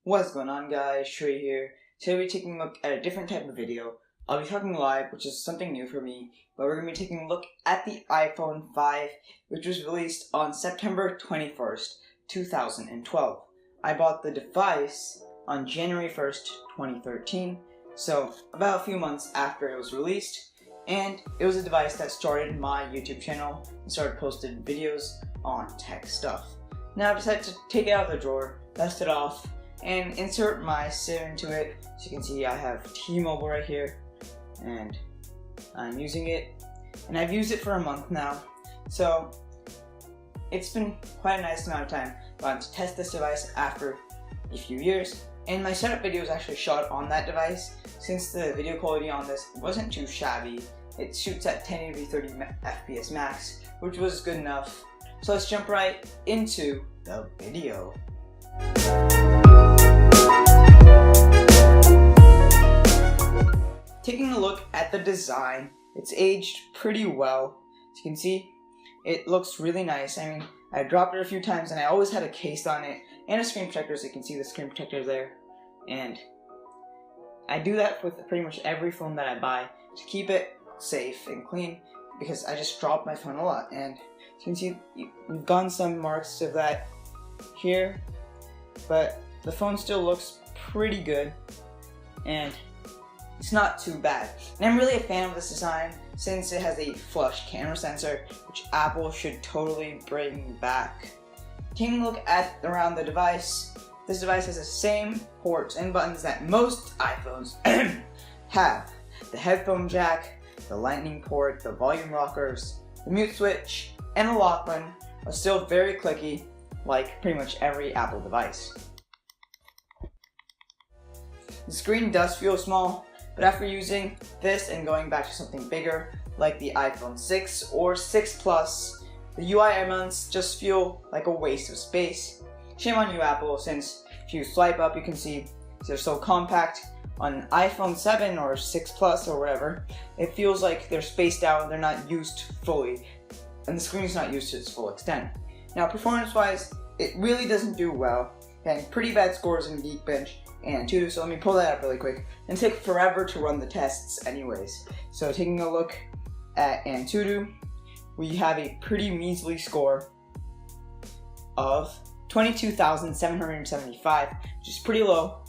What's going on, guys? Shrey here. Today we're taking a look at a different type of video. I'll be talking live, which is something new for me, but we're going to be taking a look at the iPhone 5, which was released on September 21st, 2012. I bought the device on January 1st, 2013, so about a few months after it was released, and it was a device that started my YouTube channel and started posting videos on tech stuff. Now I decided to take it out of the drawer, dust it off, and insert my SIM into it. So you can see I have T-Mobile right here, and I'm using it, and I've used it for a month now, so it's been quite a nice amount of time. I wanted to test this device after a few years, and my setup video was actually shot on that device. Since the video quality on this wasn't too shabby, it shoots at 1080p 30 FPS max, which was good enough. So let's jump right into the video. Taking a look at the design, it's aged pretty well. As you can see, it looks really nice. I mean, I dropped it a few times and I always had a case on it and a screen protector, so you can see the screen protector there. And I do that with pretty much every phone that I buy to keep it safe and clean, because I just drop my phone a lot. And you can see you've gotten some marks of that here, but the phone still looks pretty good and it's not too bad. And I'm really a fan of this design since it has a flush camera sensor, which Apple should totally bring back. Taking a look at around the device, this device has the same ports and buttons that most iPhones have. The headphone jack, the lightning port, the volume rockers, the mute switch, and the lock button are still very clicky, like pretty much every Apple device. The screen does feel small, but after using this and going back to something bigger, like the iPhone 6 or 6 Plus, the UI elements just feel like a waste of space. Shame on you, Apple, since if you swipe up, you can see they're so compact. On iPhone 7 or 6 Plus or whatever, it feels like they're spaced out and they're not used fully, and the screen's not used to its full extent. Now, performance-wise, it really doesn't do well, getting pretty bad scores in Geekbench and Antutu, so let me pull that up really quick. And take forever to run the tests anyways. So taking a look at Antutu, we have a pretty measly score of 22,775, which is pretty low.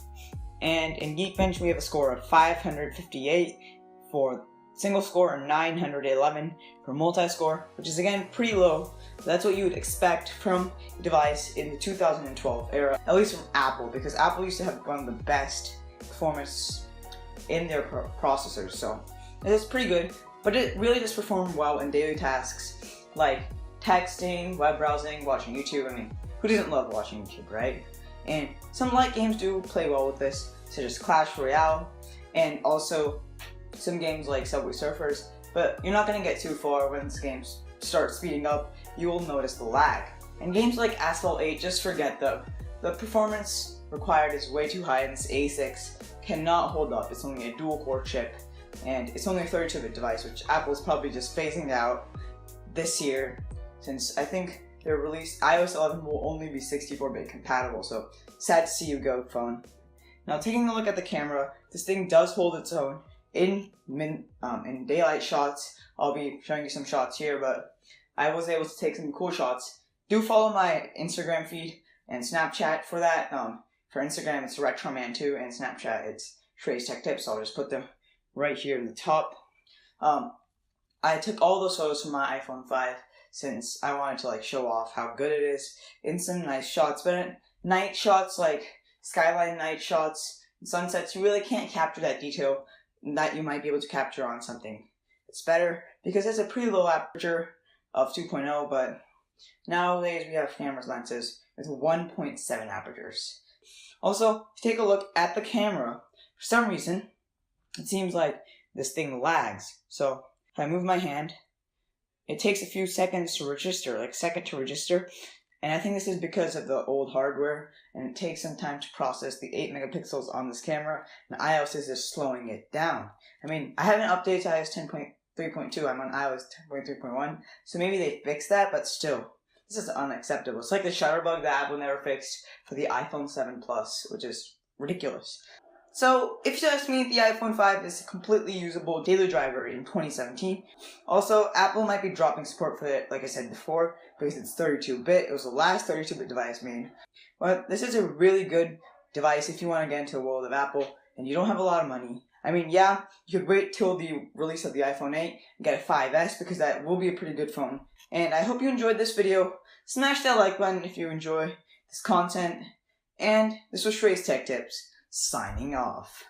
And in Geekbench we have a score of 558 for single score and 911 for multi-score, which is again pretty low. That's what you would expect from a device in the 2012 era, at least from Apple, because Apple used to have one of the best performance in their processors, so it is pretty good, but it really does perform well in daily tasks like texting, web browsing, watching YouTube. I mean, who doesn't love watching YouTube, right? And some light games do play well with this, such as Clash Royale, and also some games like Subway Surfers, but you're not going to get too far when this game starts speeding up. You will notice the lag. And games like Asphalt 8, just forget them. The performance required is way too high, and this A6 cannot hold up. It's only a dual-core chip, and it's only a 32-bit device, which Apple's probably just phasing out this year, since I think their release iOS 11 will only be 64-bit compatible, so sad to see you go, phone. Now, taking a look at the camera, this thing does hold its own in daylight shots. I'll be showing you some shots here, but I was able to take some cool shots. Do follow my Instagram feed and Snapchat for that. For Instagram, it's RetroMan2, and Snapchat, it's Shrey's Tech Tips. So I'll just put them right here in the top. I took all those photos from my iPhone 5 since I wanted to show off how good it is in some nice shots. But in night shots, like skyline night shots and sunsets, you really can't capture that detail that you might be able to capture on something that's better, because it's a pretty low aperture of 2.0, but nowadays we have cameras lenses with 1.7 apertures. Also, if you take a look at the camera, for some reason, it seems like this thing lags. So if I move my hand, it takes a few seconds to register, like a second to register, and I think this is because of the old hardware, and it takes some time to process the 8 megapixels on this camera, and iOS is just slowing it down. I mean, I haven't updated to iOS 10.3.2, I'm on iOS 10.3.1, so maybe they fixed that, but still, This is unacceptable. It's like the shutter bug that Apple never fixed for the iPhone 7 Plus, which is ridiculous. So, if you ask me, the iPhone 5 is a completely usable daily driver in 2017. Also, Apple might be dropping support for it, like I said before, because it's 32-bit. It was the last 32-bit device made. But this is a really good device if you want to get into the world of Apple and you don't have a lot of money. I mean, yeah, you could wait till the release of the iPhone 8 and get a 5S because that will be a pretty good phone. And I hope you enjoyed this video. Smash that like button if you enjoy this content. And this was Shrey's Tech Tips, signing off.